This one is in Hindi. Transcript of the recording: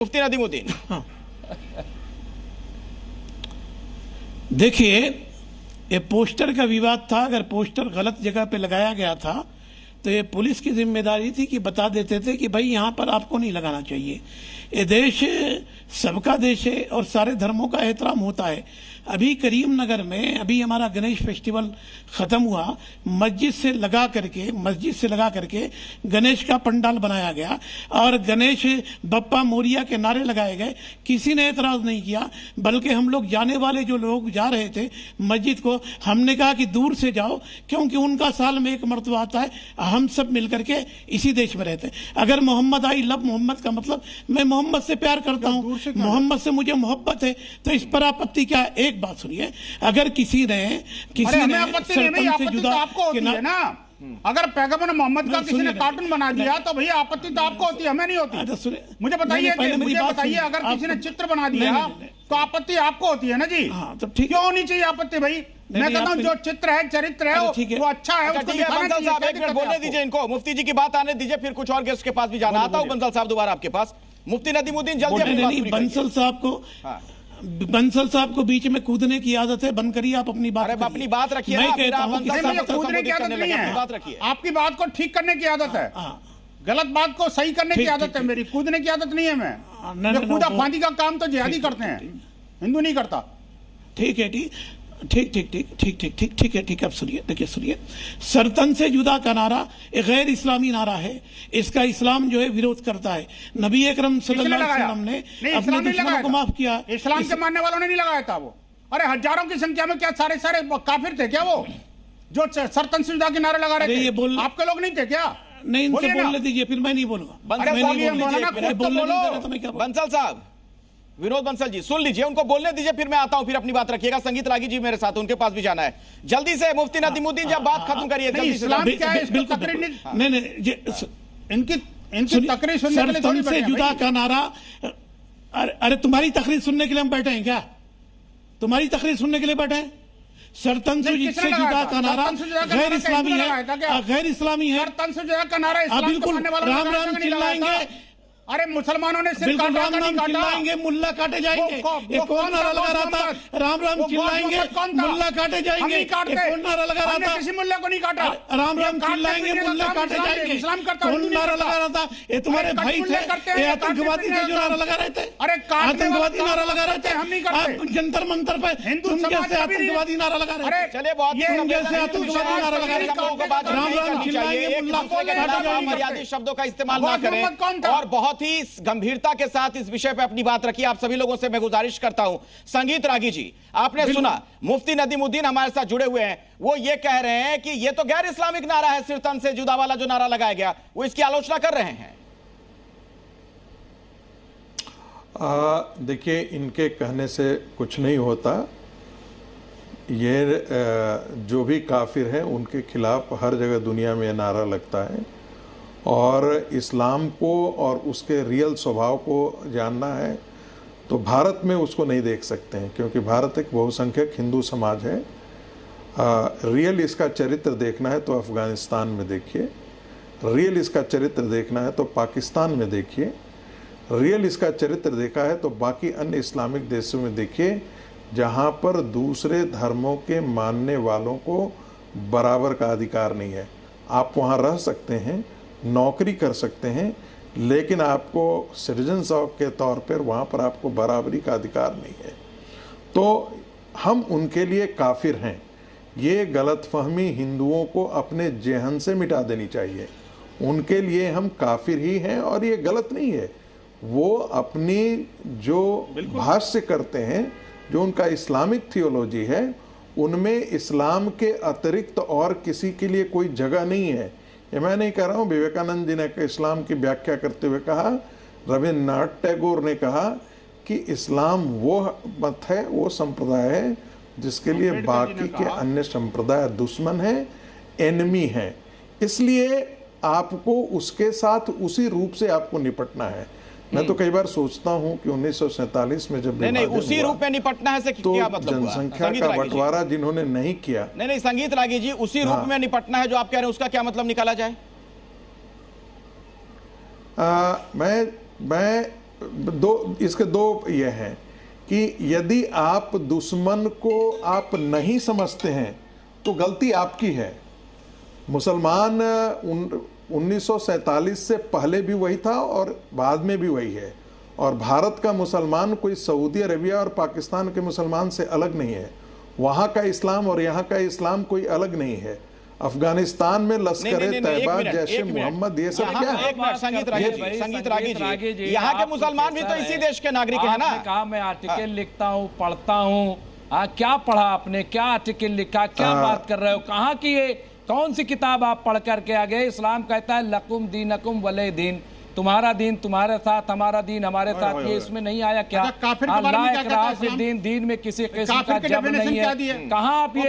मुफ्ती नदीमुद्दीन। देखिए, ये पोस्टर का विवाद था। अगर पोस्टर गलत जगह पे लगाया गया था तो ये पुलिस की जिम्मेदारी थी कि बता देते थे कि भाई यहाँ पर आपको नहीं लगाना चाहिए। ये देश सबका देश है और सारे धर्मों का एहतराम होता है। अभी करीमनगर में अभी हमारा गणेश फेस्टिवल खत्म हुआ, मस्जिद से लगा करके गणेश का पंडाल बनाया गया और गणेश बप्पा मोरिया के नारे लगाए गए। किसी ने एतराज नहीं किया, बल्कि हम लोग जाने वाले जो लोग जा रहे थे मस्जिद को, हमने कहा कि दूर से जाओ, क्योंकि उनका साल में एक मरतबा आता है। हम सब मिलकर के इसी देश में रहते हैं। अगर मोहम्मद आई लव मोहम्मद का मतलब मैं मोहम्मद से प्यार करता हूँ, मोहम्मद से मुझे मोहब्बत है, तो इस पर आपत्ति क्या है? एक बात सुनिए, अगर किसी ने सरपंच से जुदा आपको होती है ना, अगर पैगंबर मोहम्मद का किसी ने कार्टून बना दिया तो भैया आपत्ति तो आपको होती है, हमें नहीं होती। मुझे बताइए, अगर किसी ने चित्र बना दिया तो आपत्ति आपको होती है ना जी। तो ठीक, क्यों होनी चाहिए आपत्ति भाई? मैं कहता हूँ जो चित्र है, चरित्र है, वो अच्छा है, उसको दिखाना चाहिए। साहब एक मिनट बोलने दीजिए इनको, मुफ्ती जी की बात आने दीजिए, फिर कुछ और गेस्ट के पास भी जाना। आता हूँ बंसल साहब दोबारा आपके पास। मुफ्ती नदीमुद्दीन जल्दी। बंसल साहब को बीच में कूदने की आदत है, बंद करिए आप अपनी बात। अरे अपनी बात रखिए। मैं कहता हूं कूदने की आदत नहीं है, आपकी बात को ठीक करने की आदत है, गलत बात को सही करने की आदत है। मेरी कूदने की आदत नहीं है। मैं कूदा फांदी का काम तो जिहादी करते हैं, हिंदू नहीं करता। ठीक है, ठीक। अब सुनिए, देखिए सुनिए, सरतन से जुदा का नारा एक गैर इस्लामी नारा है। इसका इस्लाम जो है विरोध करता है। नबी अकरम सल्लल्लाहु अलैहि वसल्लम ने अपने दुश्मनों को माफ किया। इस्लाम के मानने वालों ने नहीं लगाया था वो। अरे हजारों की संख्या में क्या सारे काफिर थे क्या वो, जो सरतन से जुदा के नारे लगा रहे थे? आपके लोग नहीं थे क्या? नहीं, इनसे बोलने दीजिए, फिर मैं नहीं बोलूंगा। बंसल साहब, विनोद बंसल जी सुन लीजिए, उनको बोलने दीजिए, फिर मैं आता हूं, फिर अपनी बात रखिएगा। संगीत रागी जी मेरे साथ, उनके पास भी जाना है। जल्दी से मुफ्ती नदीमुद्दीन जब बात खत्म करिए जल्दी से। इनकी तकरीर सुनने के लिए थोड़ी से जुदा का नारा। अरे तुम्हारी तकरीर सुनने के लिए हम बैठे हैं क्या? तुम्हारी तकरीर सुनने के लिए बैठे हैं? सरतन से जुदा का नारा गैर इस्लामी है, गैर इस्लामी है। सरतन से जुदा का नारा बिल्कुल राम राम चिल्लाएंगे। अरे मुसलमानों ने सिर्फ राम राम चिल्लाएंगे, मुल्ला काटे जाएंगे। ये कौन नारा लगा रहा था? राम राम चिल्लाएंगे, मुल्ला काटे जाएंगे। ये कौन नारा लगा रहा था? किसी मुल्ला को नहीं काटा। राम राम चिल्लाएंगे, मुल्ला काटे जाएंगे। कौन नारा लगा रहा था? ये तुम्हारे भाई थे, ये आतंकवादी थे जो नारा लगा रहे थे। अरे आतंकवादी नारा लगा रहे थे। हम नहीं करते। जंतर मंतर पे तुम जैसे आतंकवादी नारा लगा रहे थे। चलिए बहुत जैसे आतंकवादी नारा लगा रहे थे। राम राम चिल्लाएंगे, मुल्ला काटे जाएंगे। मर्यादित शब्दों का इस्तेमाल ना करें और बहुत ही गंभीरता के साथ इस विषय पे अपनी बात रखिए। आप सभी लोगों से मैं गुजारिश करता हूं। संगीत रागी जी, आपने सुना, मुफ्ती नदीमुद्दीन हमारे साथ जुड़े हुए हैं, वो ये कह रहे हैं कि ये तो गैर इस्लामिक नारा है, सिरतन से जुदा वाला जो नारा लगाया गया, वो इसकी आलोचना कर रहे हैं। देखिए, इनके कहने से कुछ नहीं होता। ये जो भी काफिर हैं उनके खिलाफ हर जगह दुनिया में नारा लगता है, और इस्लाम को और उसके रियल स्वभाव को जानना है तो भारत में उसको नहीं देख सकते हैं, क्योंकि भारत एक बहुसंख्यक हिंदू समाज है। रियल इसका चरित्र देखना है तो अफ़गानिस्तान में देखिए, रियल इसका चरित्र देखना है तो पाकिस्तान में देखिए, रियल इसका चरित्र देखा है तो बाकी अन्य इस्लामिक देशों में देखिए, जहाँ पर दूसरे धर्मों के मानने वालों को बराबर का अधिकार नहीं है। आप वहाँ रह सकते हैं, नौकरी कर सकते हैं, लेकिन आपको सिटीजन्स के तौर पर वहाँ पर आपको बराबरी का अधिकार नहीं है। तो हम उनके लिए काफिर हैं। ये गलतफहमी हिंदुओं को अपने जेहन से मिटा देनी चाहिए। उनके लिए हम काफिर ही हैं और ये गलत नहीं है। वो अपनी जो भाष्य करते हैं, जो उनका इस्लामिक थियोलॉजी है, उनमें इस्लाम के अतिरिक्त और किसी के लिए कोई जगह नहीं है। ये मैं नहीं कह रहा हूँ, विवेकानंद जी ने इस्लाम की व्याख्या करते हुए कहा, रविन्द्रनाथ टैगोर ने कहा कि इस्लाम वो मत है, वो संप्रदाय है जिसके लिए बाकी के अन्य संप्रदाय दुश्मन हैं, एनिमी हैं। इसलिए आपको उसके साथ उसी रूप से आपको निपटना है। मैं तो कई बार सोचता हूं कि 1947 में जब नहीं उसी रूप में निपटना है से तो क्या मतलब जनसंख्या का बंटवारा जिन्होंने नहीं किया। नहीं संगीत रागी जी, उसी रूप में निपटना है जो आप कह रहे हैं, उसका क्या मतलब निकाला जाए? मैं इसके दो ये हैं कि यदि आप दुश्मन को आप नहीं समझते हैं तो गलती आपकी है। मुसलमान 1947 से पहले भी वही था और बाद में भी वही है, और भारत का मुसलमान कोई सऊदी अरेबिया और पाकिस्तान के मुसलमान से अलग नहीं है। वहाँ का इस्लाम और यहाँ का इस्लाम कोई अलग नहीं है। अफगानिस्तान में लश्कर तैयबा, जैसे मोहम्मद, ये सब क्या है? संगीत रागी जी, यहाँ के मुसलमान भी तो इसी देश के नागरिक हैं ना। कहा मैं आर्टिकल लिखता हूँ, पढ़ता हूँ। क्या पढ़ा आपने, क्या आर्टिकल लिखा, क्या बात कर रहे हो, कहाँ की ये कौन सी किताब आप पढ़ करके आ गए? इस्लाम कहता है लकुम दीनकुम वले दीन, तुम्हारा दीन तुम्हारे साथ, हमारा दीन हमारे साथ। ये इसमें नहीं आया क्या? दीन में किसी किस्म का जबर नहीं है। कहाँ आप ये